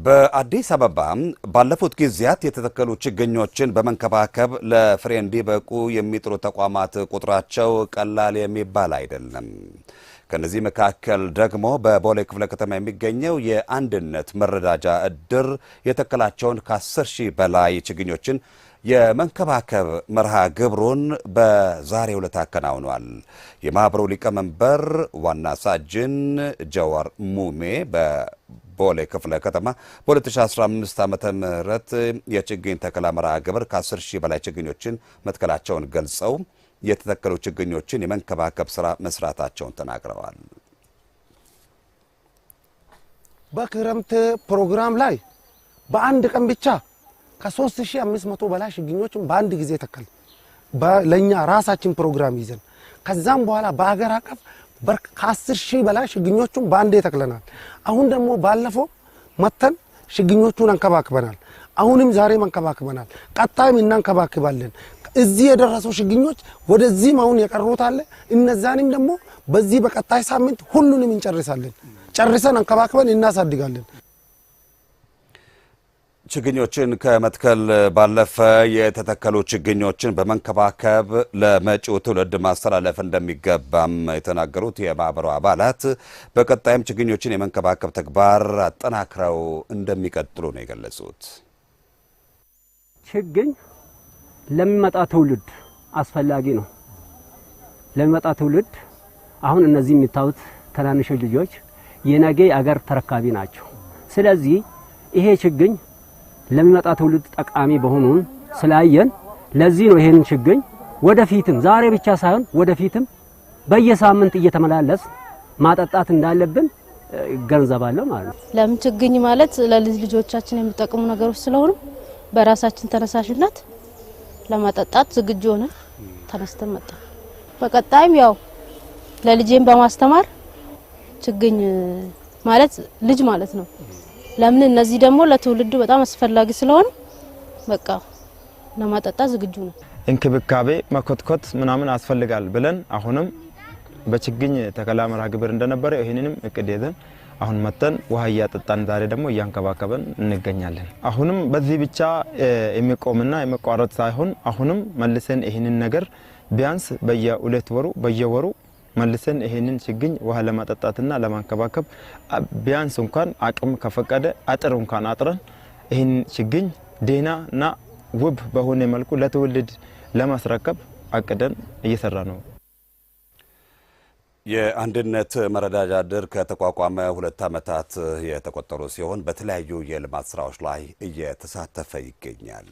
በአዲስ አበባ ባለፉት ጊዜያት የተተከሉ ችግኞችን በመንከባከብ ለፍሬ እንዲበቁ የሚጥሩ ተቋማት ቁጥራቸው ቀላል የሚባል አይደለም። ከነዚህ መካከል ደግሞ በቦሌ ክፍለ ከተማ የሚገኘው የአንድነት መረዳጃ እድር የተከላቸውን ከ10,000 በላይ ችግኞችን የመንከባከብ መርሃ ግብሩን በዛሬው ዕለት አከናውኗል። የማህበሩ ሊቀመንበር ዋና ሳጅን ጀዋር ሙሜ በቦሌ ክፍለ ከተማ በ2015 ዓመተ ምህረት የችግኝ ተከላ መርሃ ግብር ከ10,000 በላይ ችግኞችን መትከላቸውን ገልጸው የተተከሉ ችግኞችን የመንከባከብ ስራ መስራታቸውን ተናግረዋል። በክረምት ፕሮግራም ላይ በአንድ ቀን ብቻ ከ3,500 በላይ ችግኞችን በአንድ ጊዜ ተከል ለኛ ራሳችን ፕሮግራም ይዘን ከዛም በኋላ በአገር አቀፍ ከ10,000 በላይ ችግኞችን በአንድ ተክለናል። አሁን ደግሞ ባለፈው መተን ችግኞቹን አንከባክበናል። አሁንም ዛሬ መንከባክበናል። ቀጣይም እናንከባክባለን። እዚህ የደረሰው ችግኞች ወደዚህም አሁን የቀሩት አለ። እነዛንም ደግሞ በዚህ በቀጣይ ሳምንት ሁሉንም እንጨርሳለን። ጨርሰን አንከባክበን እናሳድጋለን። ችግኞችን ከመትከል ባለፈ የተተከሉ ችግኞችን በመንከባከብ ለመጪው ትውልድ ማስተላለፍ እንደሚገባም የተናገሩት የማህበሩ አባላት በቀጣይም ችግኞችን የመንከባከብ ተግባር አጠናክረው እንደሚቀጥሉ ነው የገለጹት። ችግኝ ለሚመጣ ትውልድ አስፈላጊ ነው። ለሚመጣ ትውልድ አሁን እነዚህ የሚታዩት ትናንሽ ልጆች የነገ አገር ተረካቢ ናቸው። ስለዚህ ይሄ ችግኝ ለሚመጣ ትውልድ ጠቃሚ በሆኑን ስላየን ለዚህ ነው ይሄን ችግኝ ወደፊትም ዛሬ ብቻ ሳይሆን ወደፊትም በየሳምንት እየተመላለስ ማጠጣት እንዳለብን ገንዘባለው ማለት ነው። ለምን ችግኝ ማለት ለልጅ ልጆቻችን የሚጠቅሙ ነገሮች ስለሆኑ በራሳችን ተነሳሽነት ለማጠጣት ዝግጁ ሆነን ተነስተን መጣ። በቀጣይም ያው ለልጄን በማስተማር ችግኝ ማለት ልጅ ማለት ነው። ለምን እነዚህ ደግሞ ለትውልዱ በጣም አስፈላጊ ስለሆነ በቃ ለማጠጣት ዝግጁ ነው። እንክብካቤ መኮትኮት ምናምን ያስፈልጋል ብለን አሁንም በችግኝ ተከላ መርሃ ግብር እንደነበረ ይሄንንም እቅድ ይዘን አሁን መተን ውሃ ያጠጣን ዛሬ ደግሞ ያንከባከበን እንገኛለን። አሁንም በዚህ ብቻ የሚቆምና የሚቋረጥ ሳይሆን አሁንም መልሰን ይሄንን ነገር ቢያንስ በየወሩ መልሰን ይሄንን ችግኝ ውሃ ለማጠጣትና ለማንከባከብ ቢያንስ እንኳን አቅም ከፈቀደ አጥር እንኳን አጥረን ይሄን ችግኝ ዴናና ውብ በሆነ መልኩ ለትውልድ ለማስረከብ አቅደን እየሰራ ነው። የአንድነት መረዳጃ እድር ከተቋቋመ 2 ዓመታት የተቆጠሩ ሲሆን በተለያዩ የልማት ስራዎች ላይ እየተሳተፈ ይገኛል።